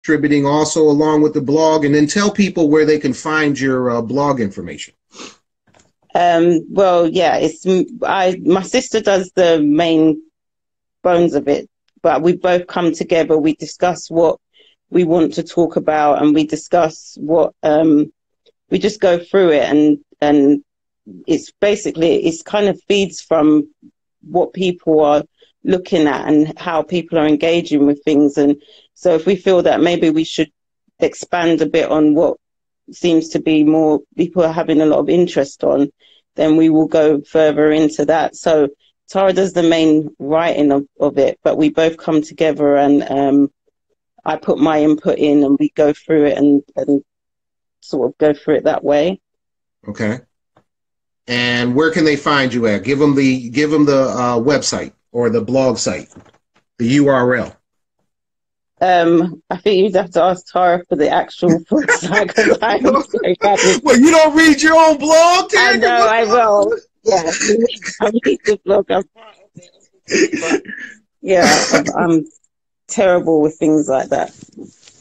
contributing also along with the blog, and then tell people where they can find your blog information. Well, yeah, my sister does the main bones of it, but we both come together. We discuss what we want to talk about, and we discuss what we just go through it, and it's kind of feeds from what people are looking at and how people are engaging with things. And so if we feel that maybe we should expand a bit on what seems to be more people are having a lot of interest on, then we will go further into that. So Tara does the main writing of it, but we both come together, and I put my input in, and we go through it and sort of go through it that way. Okay. And where can they find you at? Give them the website or the blog site, the URL. I think you'd have to ask Tara for the actual website. Well, you don't read your own blog, Tara? I know, I will. Yeah, I read the blog. Yeah, I'm terrible with things like that.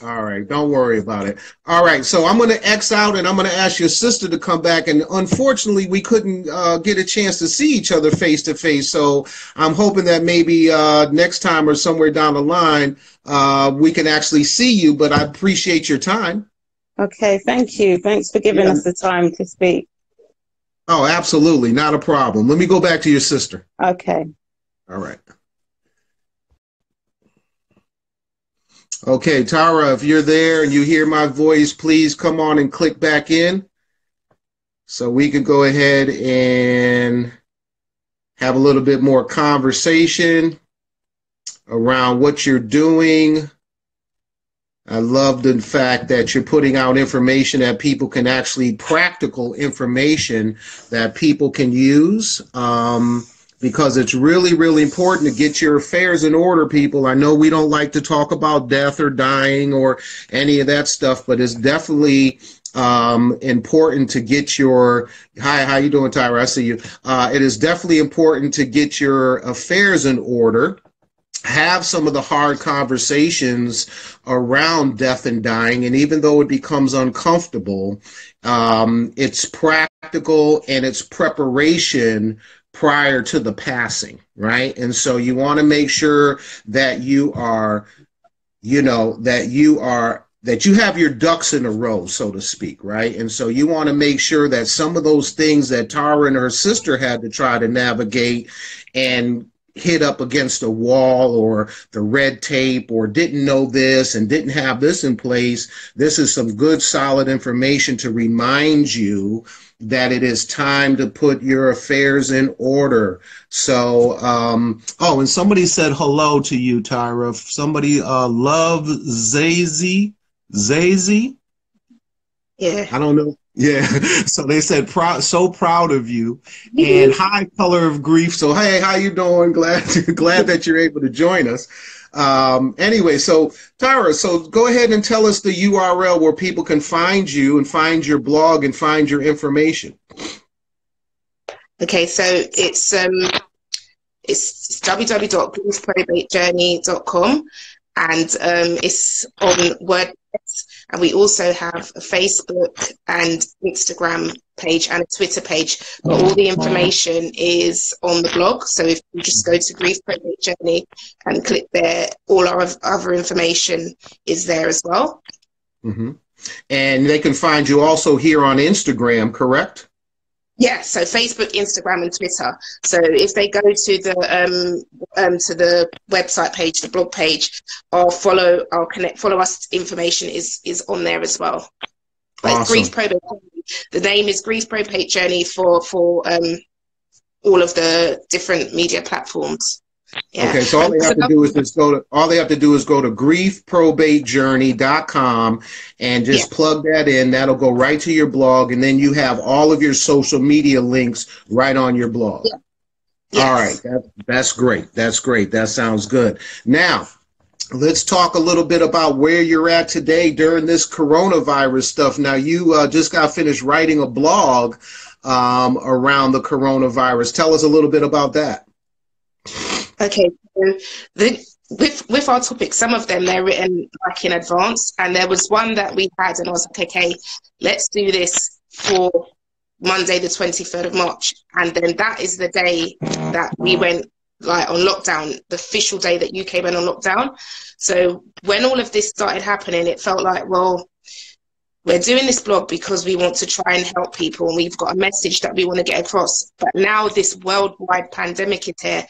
All right, don't worry about it. All right, so I'm going to X out, and I'm going to ask your sister to come back. And unfortunately, we couldn't get a chance to see each other face to face. So I'm hoping that maybe next time or somewhere down the line, we can actually see you. But I appreciate your time. Okay, thank you. Thanks for giving us the time to speak. Oh, absolutely. Not a problem. Let me go back to your sister. Okay. All right. Okay, Tara, if you're there and you hear my voice, please come on and click back in so we can go ahead and have a little bit more conversation around what you're doing. I love the fact that you're putting out information that people can actually, practical information that people can use. Because it's really, really important to get your affairs in order, people. I know we don't like to talk about death or dying or any of that stuff, but it's definitely important to get your, hi, how you doing, Tyra? I see you. It is definitely important to get your affairs in order, have some of the hard conversations around death and dying. And even though it becomes uncomfortable, it's practical and it's preparation prior to the passing, right? And so you want to make sure that you are, that you have your ducks in a row, so to speak, right? And so you want to make sure that some of those things that Tara and her sister had to try to navigate and hit up against a wall, or the red tape, or didn't know this and didn't have this in place, this is some good solid information to remind you that it is time to put your affairs in order. So, oh, and somebody said hello to you, Tyra. Somebody, love Zazie. Yeah. I don't know. Yeah. So they said, so proud of you, and high color of grief. So, hey, how you doing? Glad that you're able to join us. Anyway, so Tyra, so go ahead and tell us the URL where people can find you and find your blog and find your information. Okay, so it's www.grievesprobatejourney.com, and it's on WordPress, and we also have a Facebook and Instagram page and a Twitter page, but all the information is on the blog. So if you just go to Grief Probate Journey and click there, all our other information is there as well. Mm-hmm. And they can find you also here on Instagram, correct? Yeah, so Facebook, Instagram, and Twitter. So if they go to the website page, the blog page, our follow us information is on there as well. But awesome. Grief Probate Journey. The name is Grief Probate Journey for all of the different media platforms. Yeah. Okay, so all they have to do is go to griefprobatejourney.com and just plug that in. That'll go right to your blog, and then you have all of your social media links right on your blog. Yeah. Yes. All right, that's great. That's great. That sounds good. Now, let's talk a little bit about where you're at today during this coronavirus stuff. Now, you just got finished writing a blog around the coronavirus. Tell us a little bit about that. Okay, so with our topics, some of them they're written like in advance, and there was one that we had, and I was like, okay, let's do this for Monday the 23rd of March, and then that is the day that we went like on lockdown, the official day that UK went on lockdown. So when all of this started happening, it felt like, well, we're doing this blog because we want to try and help people, and we've got a message that we want to get across. But now this worldwide pandemic is here.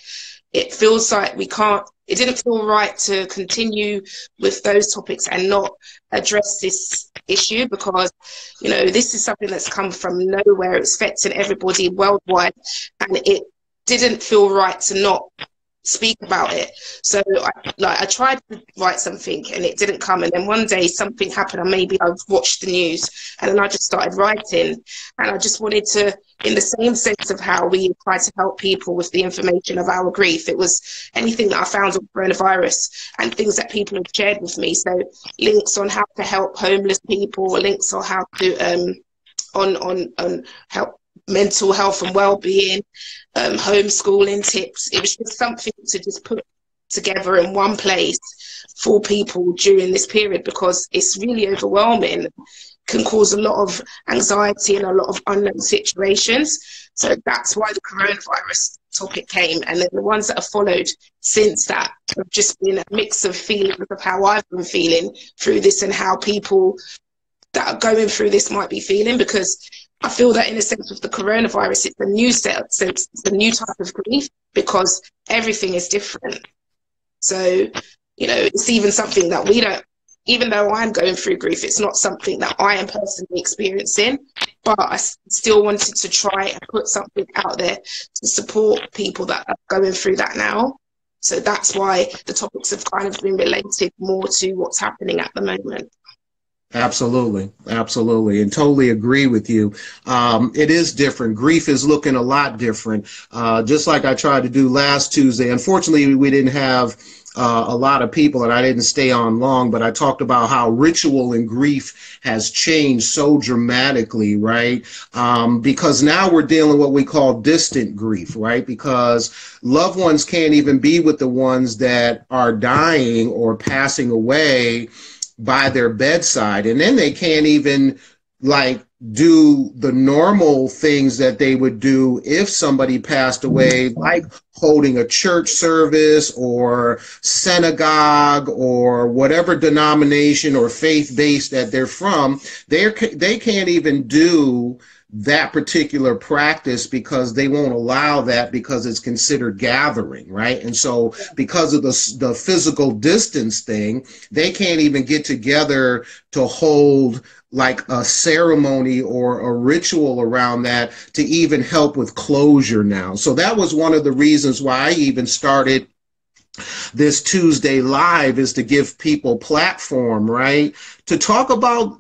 It feels like it didn't feel right to continue with those topics and not address this issue, because, you know, this is something that's come from nowhere. It's affecting everybody worldwide, and it didn't feel right to not speak about it. So I tried to write something and it didn't come, and then one day something happened, and maybe I watched the news, and then I just started writing, and I just wanted to, in the same sense of how we try to help people with the information of our grief, it was anything that I found on coronavirus and things that people have shared with me. So links on how to help homeless people, or links on how to on help mental health and well-being, homeschooling tips. It was just something to just put together in one place for people during this period, because it's really overwhelming, can cause a lot of anxiety and a lot of unknown situations. So that's why the coronavirus topic came, and then the ones that have followed since that have just been a mix of feelings of how I've been feeling through this and how people that are going through this might be feeling, because I feel that in a sense with the coronavirus, it's a new it's a new type of grief, because everything is different. So, you know, it's even something that we don't, even though I'm going through grief, it's not something that I am personally experiencing, but I still wanted to try and put something out there to support people that are going through that now. So that's why the topics have kind of been related more to what's happening at the moment. Absolutely. Absolutely. And totally agree with you. It is different. Grief is looking a lot different. Just like I tried to do last Tuesday. Unfortunately, we didn't have a lot of people, and I didn't stay on long, but I talked about how ritual in grief has changed so dramatically, right? Because now we're dealing with what we call distant grief, right? Because loved ones can't even be with the ones that are dying or passing away by their bedside, and then they can't even like do the normal things that they would do if somebody passed away, like holding a church service or synagogue or whatever denomination or faith base that they're from. They can't even do that particular practice because they won't allow that, because it's considered gathering, right? And so because of the physical distance thing, they can't even get together to hold like a ceremony or a ritual around that to even help with closure now. So that was one of the reasons why I even started this Tuesday live, is to give people platform, right? To talk about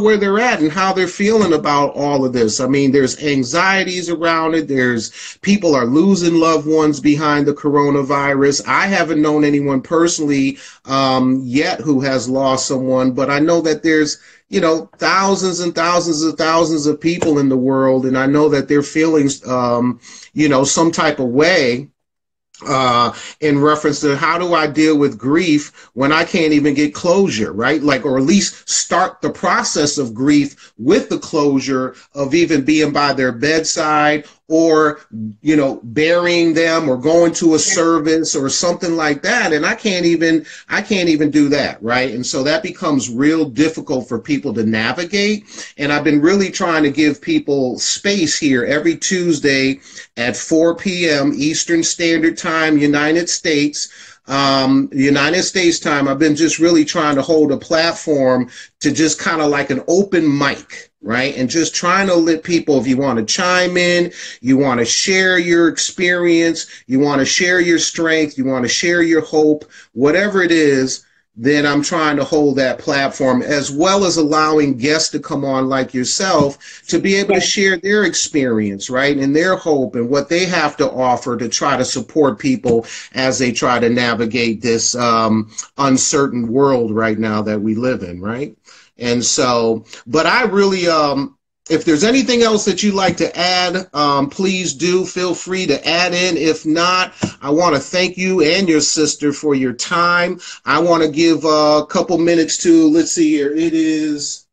where they're at and how they're feeling about all of this. I mean, there's anxieties around it. There's people are losing loved ones behind the coronavirus. I haven't known anyone personally yet who has lost someone, but I know that there's, you know, thousands and thousands of people in the world, and I know that they're feeling, you know, some type of way in reference to how do I deal with grief when I can't even get closure, right? Like, or at least start the process of grief with the closure of even being by their bedside, or, you know, burying them or going to a service or something like that. And I can't even do that, right? And so that becomes real difficult for people to navigate. And I've been really trying to give people space here every Tuesday at 4 p.m. Eastern Standard Time, United States time. I've been just really trying to hold a platform to just kind of like an open mic, right? And just trying to let people, if you want to chime in, you want to share your experience, you want to share your strength, you want to share your hope, whatever it is, then I'm trying to hold that platform, as well as allowing guests to come on like yourself to be able to share their experience, right, and their hope and what they have to offer to try to support people as they try to navigate this uncertain world right now that we live in, right? And so, but I really, if there's anything else that you'd like to add, please do feel free to add in. If not, I want to thank you and your sister for your time. I want to give a couple minutes to, let's see here, it is,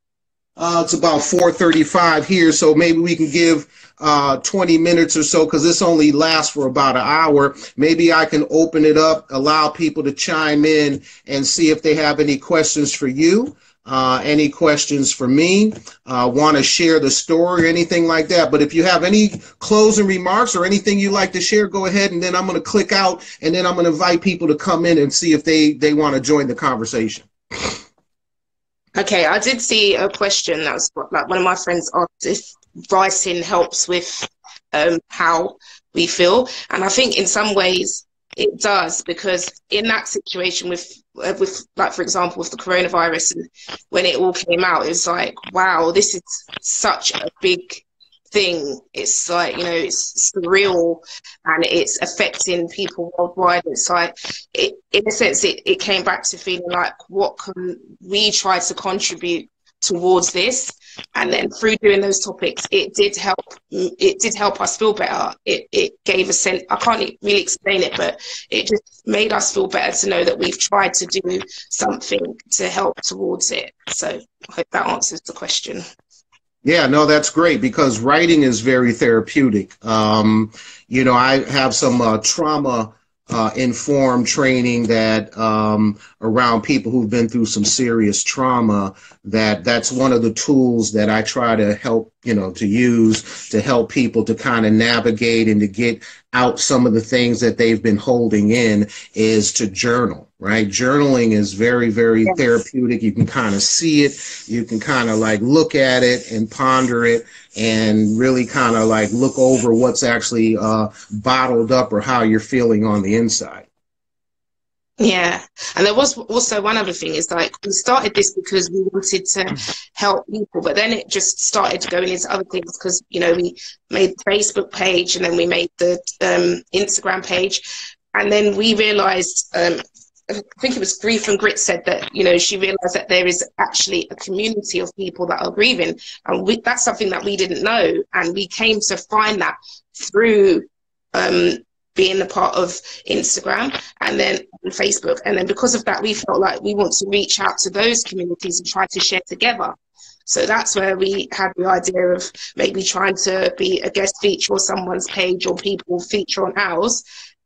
it's about 4:35 here, so maybe we can give 20 minutes or so, because this only lasts for about an hour. Maybe I can open it up, allow people to chime in and see if they have any questions for you. Any questions for me, want to share the story or anything like that. But if you have any closing remarks or anything you'd like to share, go ahead, and then I'm going to click out, and then I'm going to invite people to come in and see if they want to join the conversation. Okay, I did see a question that was like one of my friends asked if writing helps with how we feel. And I think in some ways it does, because in that situation with like, for example, with the coronavirus, and when it all came out, it was like, wow, this is such a big thing. It's like, you know, it's surreal and it's affecting people worldwide. It's like, in a sense, it came back to feeling like, what can we try to contribute towards this? And then through doing those topics, it did help us feel better. It gave a sense, I can't really explain it, but it just made us feel better to know that we've tried to do something to help towards it. So I hope that answers the question. Yeah, no, that's great, because writing is very therapeutic. You know, I have some trauma informed training that around people who've been through some serious trauma, that's one of the tools that I try to help, you know, to use to help people to kind of navigate and to get out some of the things that they've been holding in, is to journal, right? Journaling is very, very Yes. therapeutic. You can kind of see it. You can kind of like look at it and ponder it, and really kind of like look over what's actually bottled up or how you're feeling on the inside. Yeah, and there was also one other thing, is like, we started this because we wanted to help people, but then it just started going into other things, because, you know, we made the Facebook page, and then we made the Instagram page, and then we realized, I think it was Grief and Grit said that, you know, she realized that there is actually a community of people that are grieving, and that's something that we didn't know, and we came to find that through being a part of Instagram and then Facebook. And then because of that, we felt like we want to reach out to those communities and try to share together. So that's where we had the idea of maybe trying to be a guest feature on someone's page, or people feature on ours.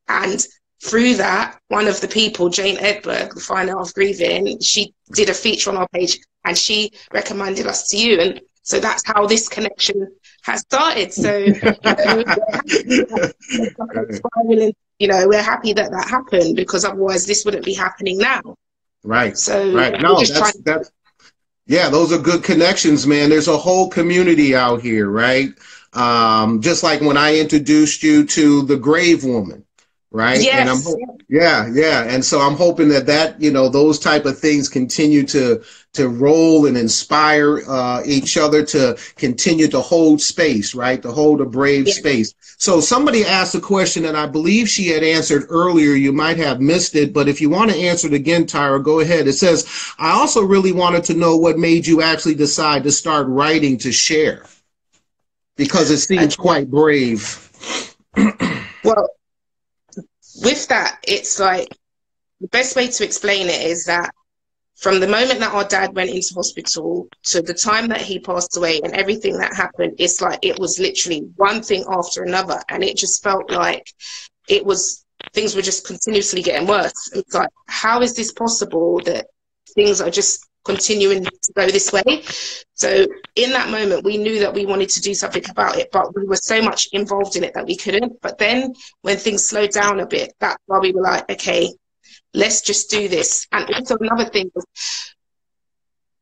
And through that, one of the people, Jane Edberg, the Fine Art of Grieving, she did a feature on our page, and she recommended us to you. And so that's how this connection has started. So, you know, we're happy that that happened, because otherwise this wouldn't be happening now. Right. So, right. No, that's yeah, those are good connections, man. There's a whole community out here, right? Just like when I introduced you to the grave woman, right? yes, And yeah. And so I'm hoping that, you know, those type of things continue to roll and inspire each other to continue to hold space, right? To hold a brave space. So somebody asked a question, and I believe she had answered earlier. You might have missed it, but if you want to answer it again, Tyra, go ahead. It says, I also really wanted to know what made you actually decide to start writing to share, because it seems quite brave. Well, with that, it's like, the best way to explain it is that from the moment that our dad went into hospital to the time that he passed away and everything that happened, it's like it was literally one thing after another. And it just felt like things were just continuously getting worse. It's like, how is this possible that things are just continuing to go this way? So in that moment, we knew that we wanted to do something about it, but we were so much involved in it that we couldn't. But then when things slowed down a bit, that's why we were like, okay, let's just do this. And also another thing,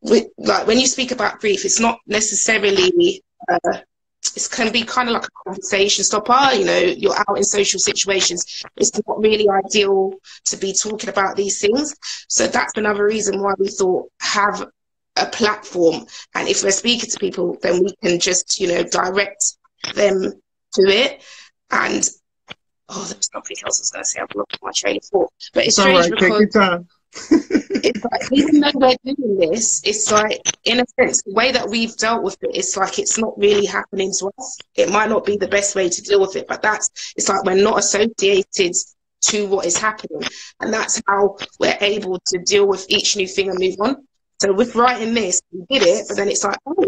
like when you speak about grief, it's not necessarily, it can be kind of like a conversation stopper. You know, you're out in social situations. It's not really ideal to be talking about these things. So that's another reason why we thought, have a platform. And if we're speaking to people, then we can just, you know, direct them to it. And oh, there's something else I was going to say. I've lost my train of thought. But it's strange, all right. Take your time. It's like, even though we're doing this, it's like, in a sense, the way that we've dealt with it, it's like it's not really happening to us. It might not be the best way to deal with it, but it's like we're not associated to what is happening. And that's how we're able to deal with each new thing and move on. So with writing this, we did it, but then it's like, oh,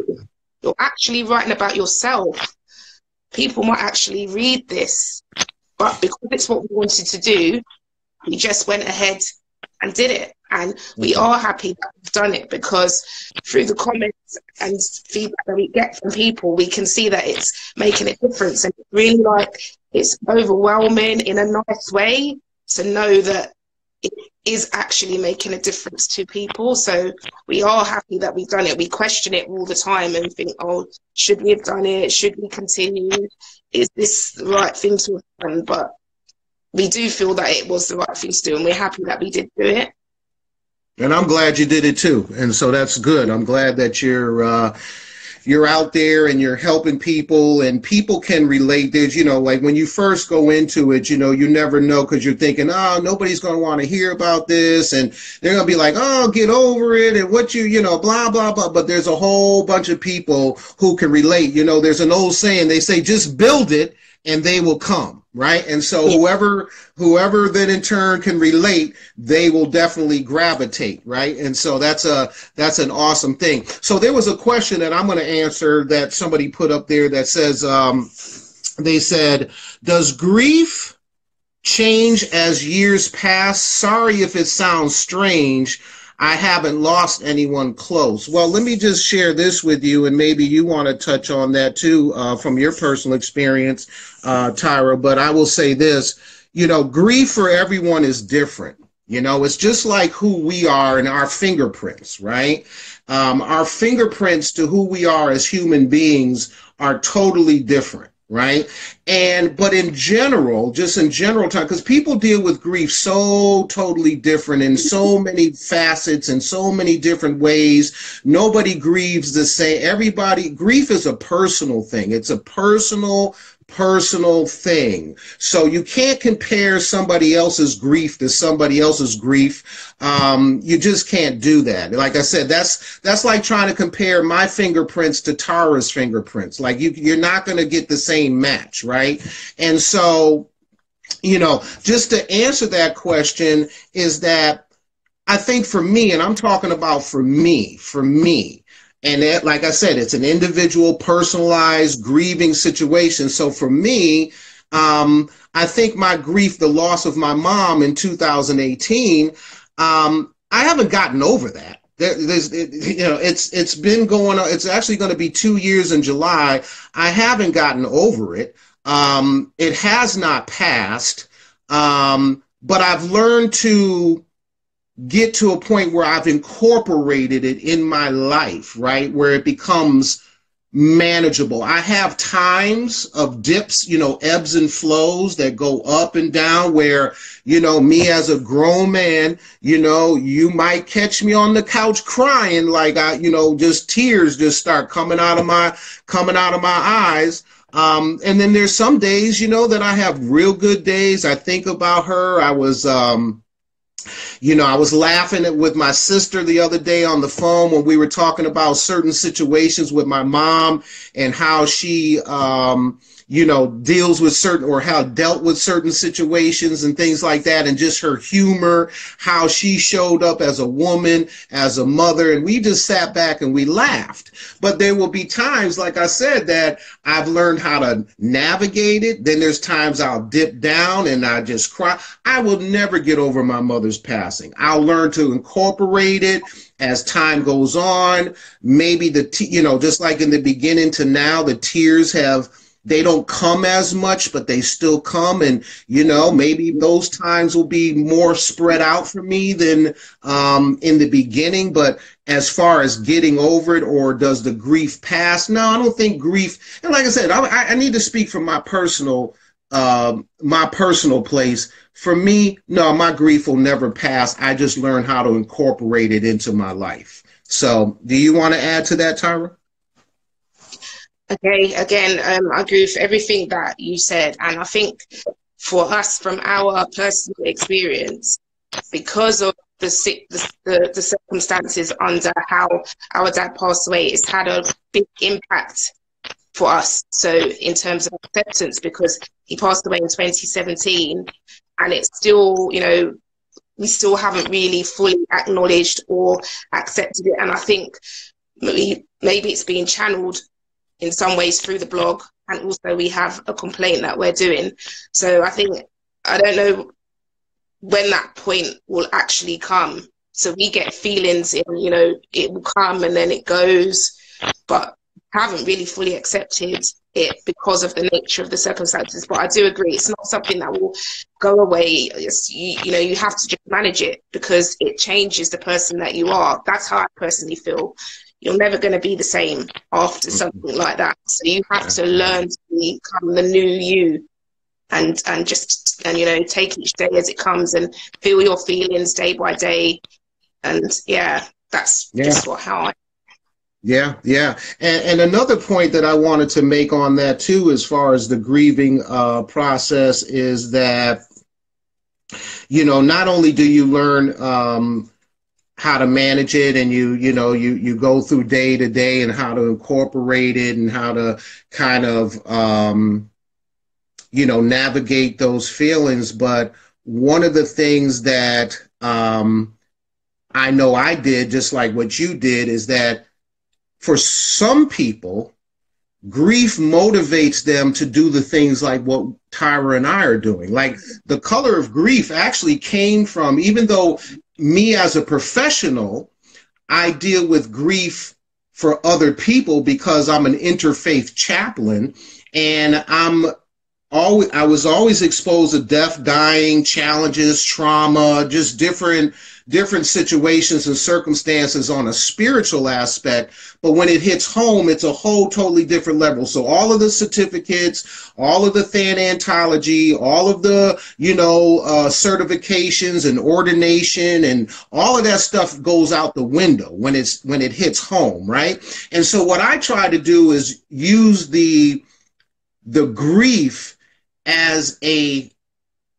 you're actually writing about yourself. People might actually read this, but because it's what we wanted to do, we just went ahead and did it. And we are happy that we've done it, because through the comments and feedback that we get from people, we can see that it's making a difference. And it's really like, it's overwhelming in a nice way to know that it is actually making a difference to people. So we are happy that we've done it. We question it all the time and think, oh, should we have done it? Should we continue? Is this the right thing to have done? But we do feel that it was the right thing to do, and we're happy that we did do it. And I'm glad you did it too. And so that's good. I'm glad that you're out there and you're helping people, and people can relate. There's, like when you first go into it, you never know, because you're thinking, oh, nobody's going to want to hear about this. And they're going to be like, oh, get over it. And what blah, blah, blah. But there's a whole bunch of people who can relate. There's an old saying, they say, just build it and they will come. Right. And so whoever then in turn can relate, they will definitely gravitate. Right. And so that's an awesome thing. So there was a question that I'm going to answer that somebody put up there that says, they said, does grief change as years pass? Sorry if it sounds strange. I haven't lost anyone close. Well, let me just share this with you, and maybe you want to touch on that too, from your personal experience, Tyra. But I will say this, grief for everyone is different. It's just like who we are and our fingerprints, right? Our fingerprints to who we are as human beings are totally different. Right. But in general, just in general time, because people deal with grief so totally different in so many facets and so many different ways. Nobody grieves the same. Grief is a personal thing. It's a personal thing. So you can't compare somebody else's grief to somebody else's grief. You just can't do that. Like I said, that's like trying to compare my fingerprints to Tara's fingerprints. Like you're not going to get the same match, right? And so, just to answer that question is that I think for me, and I'm talking about for me, and that, like I said, it's an individual, personalized, grieving situation. So for me, I think my grief, the loss of my mom in 2018, I haven't gotten over that. It's been going on. It's actually going to be 2 years in July. I haven't gotten over it. It has not passed, but I've learned to get to a point where I've incorporated it in my life, right? Where it becomes manageable. I have times of dips, ebbs and flows that go up and down where, me as a grown man, you might catch me on the couch crying, like just tears just start coming out of my eyes. And then there's some days, that I have real good days. I think about her. I was laughing with my sister the other day on the phone when we were talking about certain situations with my mom and how she, deals with dealt with certain situations and things like that, and just her humor, how she showed up as a woman, as a mother, and we just sat back and we laughed. But there will be times, like I said, that I've learned how to navigate it. Then there's times I'll dip down and I just cry. I will never get over my mother's passing. I'll learn to incorporate it as time goes on. Maybe just like in the beginning to now, the tears they don't come as much, but they still come. And, maybe those times will be more spread out for me than in the beginning. But as far as getting over it, or does the grief pass? No, I don't think grief. And like I said, I need to speak from my personal place. For me, no, my grief will never pass. I just learned how to incorporate it into my life. So do you want to add to that, Tyra? Okay, again, I agree with everything that you said. And I think for us, from our personal experience, because of the circumstances under how our dad passed away, it's had a big impact for us. So in terms of acceptance, because he passed away in 2017, and it's still, you know, we still haven't really fully acknowledged or accepted it. And I think maybe it's being channeled in some ways through the blog, and also we have a complaint that we're doing. So I think, I don't know when that point will actually come. So we get feelings in, you know, it will come and then it goes, but haven't really fully accepted it because of the nature of the circumstances. But I do agree, it's not something that will go away. You know, you have to just manage it, because it changes the person that you are. That's how I personally feel. You're never going to be the same after something like that. So you have to learn to become the new you, and you know, take each day as it comes and feel your feelings day by day. And that's just how I. Yeah. And another point that I wanted to make on that too, as far as the grieving process, is that, you know, not only do you learn how to manage it, and you go through day to day and how to incorporate it and how to kind of, you know, navigate those feelings. But one of the things that I know I did, just like what you did, is that for some people, grief motivates them to do the things like what Tyra and I are doing. Like, the color of grief actually came from, even though me as a professional, I deal with grief for other people because I'm an interfaith chaplain, and I was always exposed to death, dying, challenges, trauma, just different situations and circumstances on a spiritual aspect. But when it hits home, it's a whole totally different level. So all of the certificates, all of the thanatology, all of the, you know, certifications and ordination and all of that stuff goes out the window when it hits home, right? And so what I try to do is use the grief as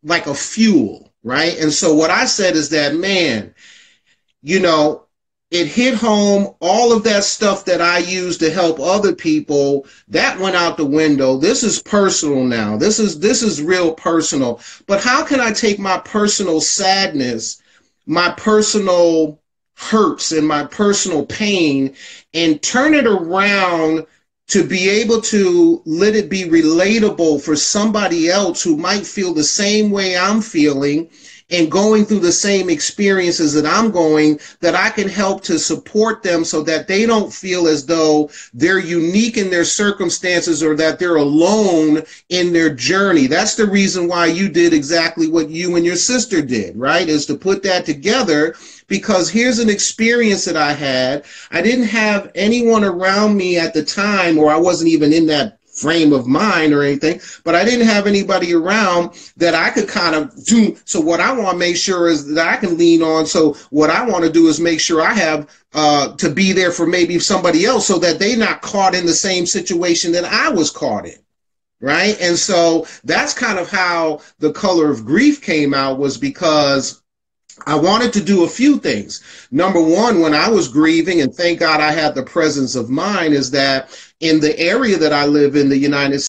like a fuel, right? And so what I said is that, man, you know, it hit home. All of that stuff that I used to help other people, that went out the window. This is personal now. This is real personal. But how can I take my personal sadness, my personal hurts, and my personal pain and turn it around to be able to let it be relatable for somebody else who might feel the same way I'm feeling and going through the same experiences that I'm going, that I can help to support them so that they don't feel as though they're unique in their circumstances or that they're alone in their journey. That's the reason why you did exactly what you and your sister did, right? Is to put that together, because here's an experience that I had. I didn't have anyone around me at the time, or I wasn't even in that frame of mind or anything, but I didn't have anybody around that I could kind of do. So what I want to make sure is that I can lean on. So what I want to do is make sure I have to be there for maybe somebody else so that they're not caught in the same situation that I was caught in. Right. And so that's kind of how The Color of Grief came out, was because I wanted to do a few things. Number one, when I was grieving, and thank God I had the presence of mind, is that in the area that I live in, the United